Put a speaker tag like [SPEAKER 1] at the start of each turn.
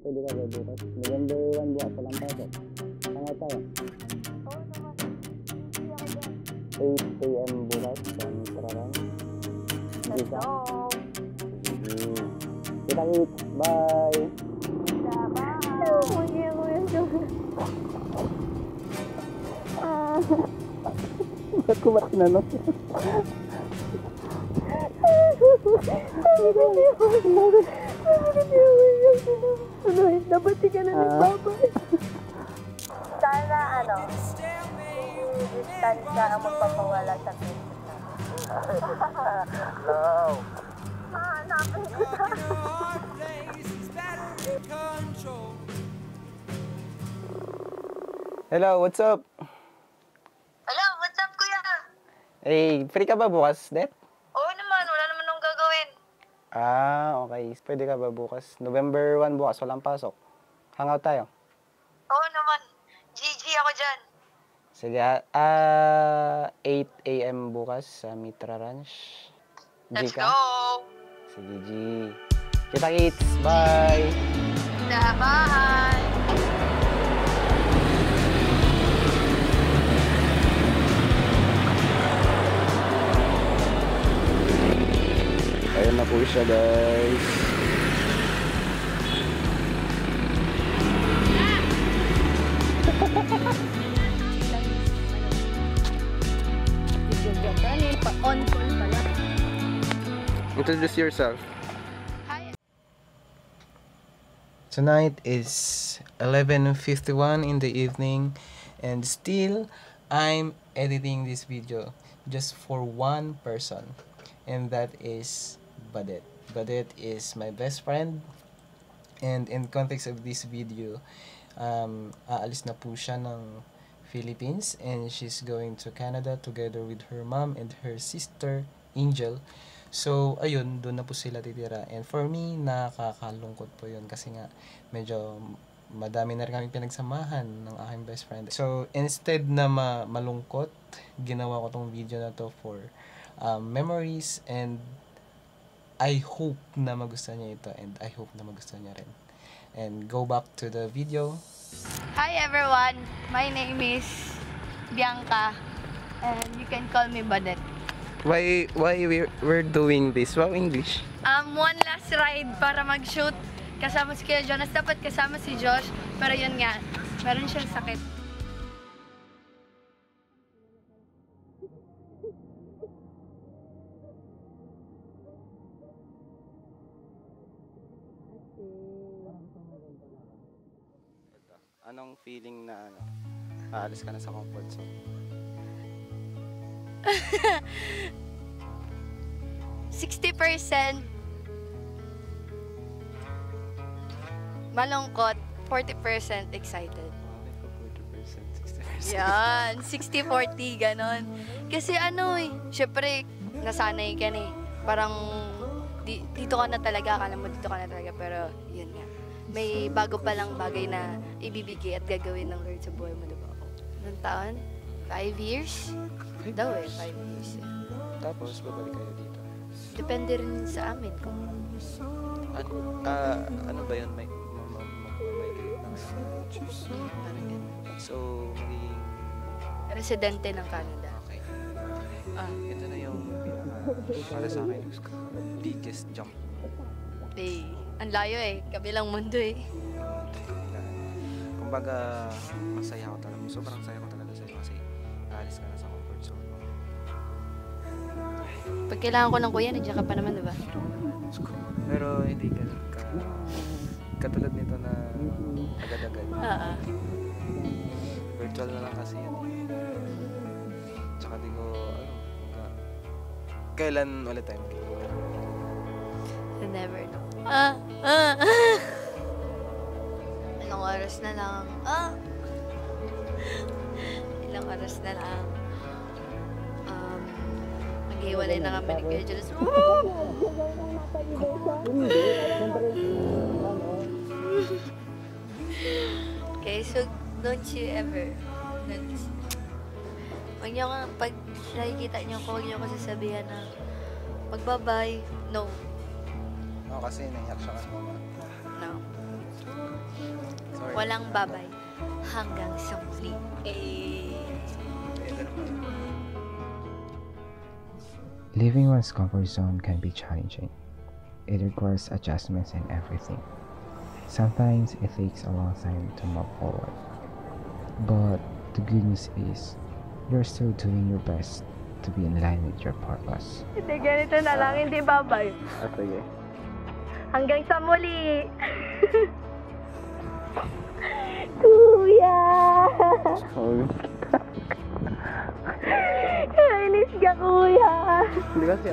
[SPEAKER 1] Pwede ka ba bukas? November 1 bukas, walang pasok. Hangout tayo.
[SPEAKER 2] Oo naman. Hindi ako dyan.
[SPEAKER 1] 8 AM bukas, Traran.
[SPEAKER 2] Let's go.
[SPEAKER 1] Kita-kits, bye!
[SPEAKER 2] Bye. Mugi ako yun.
[SPEAKER 1] Ba't ko ba tinanong?
[SPEAKER 2] Dapat di ka na nagbabay. Sana distansya ang magpapawala sa Facebook.
[SPEAKER 1] Hello!
[SPEAKER 2] Hanapin ko na.
[SPEAKER 1] Hello, what's up?
[SPEAKER 2] Hello, what's up kuya?
[SPEAKER 1] Hey, free ka ba bukas, Det?
[SPEAKER 2] Oo naman, wala naman akong gagawin.
[SPEAKER 1] Okay. Pwede ka ba bukas? November 1 bukas, walang pasok. Hangout tayo.
[SPEAKER 2] Oo naman, GG ako dyan.
[SPEAKER 1] Sige, 8 AM bukas sa Mitra Ranch.
[SPEAKER 2] Let's
[SPEAKER 1] Ka?
[SPEAKER 2] go.
[SPEAKER 1] Sige, G. Kita-kits, bye!
[SPEAKER 2] Bye.
[SPEAKER 1] Ayun na po siya, guys.
[SPEAKER 2] On call pala.
[SPEAKER 1] Introduce yourself.
[SPEAKER 2] Hi.
[SPEAKER 3] Tonight is 11:51 in the evening and still I'm editing this video just for one person, and that is Badet. Badet is my best friend, and in context of this video, aalis na po siya ng Philippines and she's going to Canada together with her mom and her sister Angel. So, ayun, doon na po sila titira. And for me, nakakalungkot po yun kasi nga medyo madami na rin kami pinagsamahan ng aking best friend. So, instead na malungkot, ginawa ko tong video na to for memories, and I hope na magustuhan niya ito, and I hope na magustuhan niya rin. And go back to the video.
[SPEAKER 2] Hi everyone, my name is Bianca and you can call me Badet.
[SPEAKER 1] Why we're doing this? Wow, English.
[SPEAKER 2] One last ride para mag-shoot kasama si Kuya Jonas. Dapat kasama si Josh, pero yun nga, meron siyang sakit.
[SPEAKER 1] Anong feeling na aalis ka na sa comfort zone?
[SPEAKER 2] 60% malungkot, 40% excited.
[SPEAKER 1] 40%, 60%.
[SPEAKER 2] Yan, 60-40, ganon. Kasi syempre, nasanay ka na eh. Parang, dito ka na talaga, akala mo dito ka na talaga, pero yun nga. May bago pa lang bagay na ibibigay at gagawin ng Lord sa buhay mo, diba? Anong taon? 5 years? Daw 5 years.
[SPEAKER 1] Tapos, babalik kayo dito.
[SPEAKER 2] Depende rin sa amin kung
[SPEAKER 1] Ano ba yun? May migrate na kayo?
[SPEAKER 2] parang ganun.
[SPEAKER 1] So, magiging...
[SPEAKER 2] Residente ng Canada.
[SPEAKER 1] Okay. Ito na yung para sa akin, biggest jump.
[SPEAKER 2] Eh, ang layo eh. Kabilang mundo eh.
[SPEAKER 1] Kumbaga, masaya ako talaga. Sobrang saya ko talaga sa'yo kasi aalis ka na sa comfort zone mo.
[SPEAKER 2] Pag kailangan ko ng kuya, nandiyan ka pa naman, diba?
[SPEAKER 1] Pero hindi ka katulad nito na agad-agad.
[SPEAKER 2] Oo.
[SPEAKER 1] Virtual na lang kasi yan. Tsaka di ko, kailan ulit tayo magkikita?
[SPEAKER 2] You never know. Ilang oras na lang. Ilang oras na lang. Maghiwalay na kami ni Kuya Jules. Okay, so don't you ever, huwag niyo nga, pag nakikita niyo ko, huwag niyo ko sasabihan na magbabay. No.
[SPEAKER 1] Oo, kasi naiyak siya kanina.
[SPEAKER 2] No. walang babay. Hanggang sa muli.
[SPEAKER 4] Leaving one's comfort zone can be challenging. It requires adjustments and everything. Sometimes it takes a long time to move forward. But the good news is, you're still doing your best to be in line with your purpose.
[SPEAKER 2] Hindi, ganito na lang, hindi babay.
[SPEAKER 1] Sige.
[SPEAKER 2] Hanggang sa muli! Kuya! Kainis ka, kuya!
[SPEAKER 1] Hindi kasi